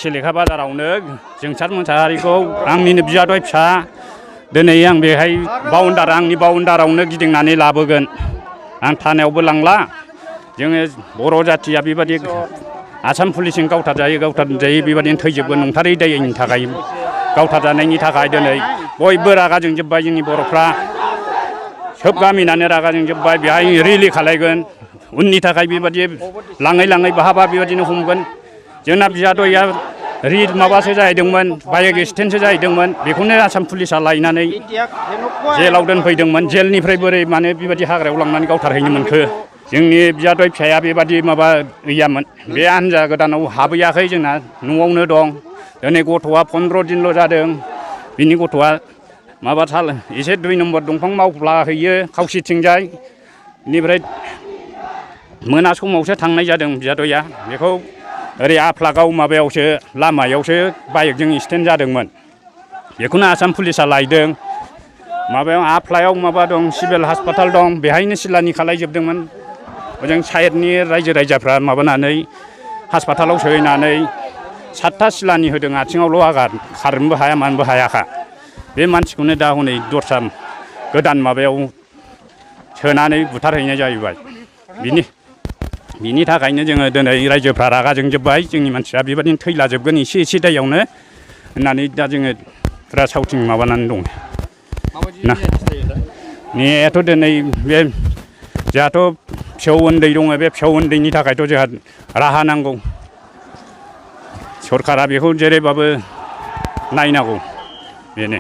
सिलेखा बाजारावनो जोंसार मोसाहारिखौ आंनिनो बियादै फिसा दिनै आं बेहाय आंनि बाउन्डारावनो गिदिंनानै लाबोगोन। आं थानायावबो लांला। जोङो बर' जाथिया बेबादि आसाम पुलिसजों गावथारजायो बेबादिनो थैजोबगोन नंथारै दायनि थाखाय गावथारजानायनि थाखाय दिनै बयबो रागा जोंजोब्बाय जोंनि बर'फ्रा सोब गामिनानो रागा जोंजोब्बाय बेहाय रेलि खालायगोन उननि थाखाय बेबादि लाङै बहाबा बेबादिनो हमगोन। जोंना बियादैया माबासो जाहैदोंमोन बाइक एक्सिडेन्टसो जाहैदोंमोन बेखौनो आसाम पुलिसा लायनानै जेलाव दोनफैदोंमोन। जेलनिफ्राय बोरै मानो बेबादि हाग्रायाव लांनानै गावथारहैनो मोनखो। जोंनि बियादै फिसाया बेबादि माबा गैयामोन। बे हान्जा गोदानाव हाबहैयाखै जोंना न'आवनो दं। दिनै गथ'आ 15 दिनल' जादों। बिनि गथ'आ एसे 2 नम्बर दंफां मावफ्ला हैयो खावसिथिंजाय। बेनिफ्राय मोना समावसो थांनाय जादों बियादैया। बेखौ ओरै आफ्लागाव माबायावसो लामायावसो बाइकजों एक्सिडेन्ट जादोंमोन। बेखौनो आसाम पुलिसा लायदों। माबायाव आफ्लायाव माबा दं सिभिल हासपाताल दं बेहायनो सिलानि खालायजोबदोंमोन। ओजों साइडनि रायजो राजाफ्रा माबानानै हासपातालाव सोहैनानै 7था सिलानि होदों आथिङावल' आघात खारनोबो हाया मानोबो हायाखा। बे मानसिखौनो दा हनै दस्रा गोदान माबायाव सोनानै बुथारहैनाय जाहैबाय। बिनि थाखायनो जोङो दिनै रायजोफ्रा रागा जोंजोब्बाय जोंनि मानसिया बेबादिनो थैलाजोबगोन एसे दायावनो होननानै दा जोङो फुरा सावथिं माबानानै दं। नेयाथ' दिनै बे जोंहाथ' फिसौ उन्दै दङ बे फिसौ उन्दैनि थाखायथ' जोंहा राहा नांगौ। सरकारा बेखौ जेरैबाबो नायनांगौ बेनो।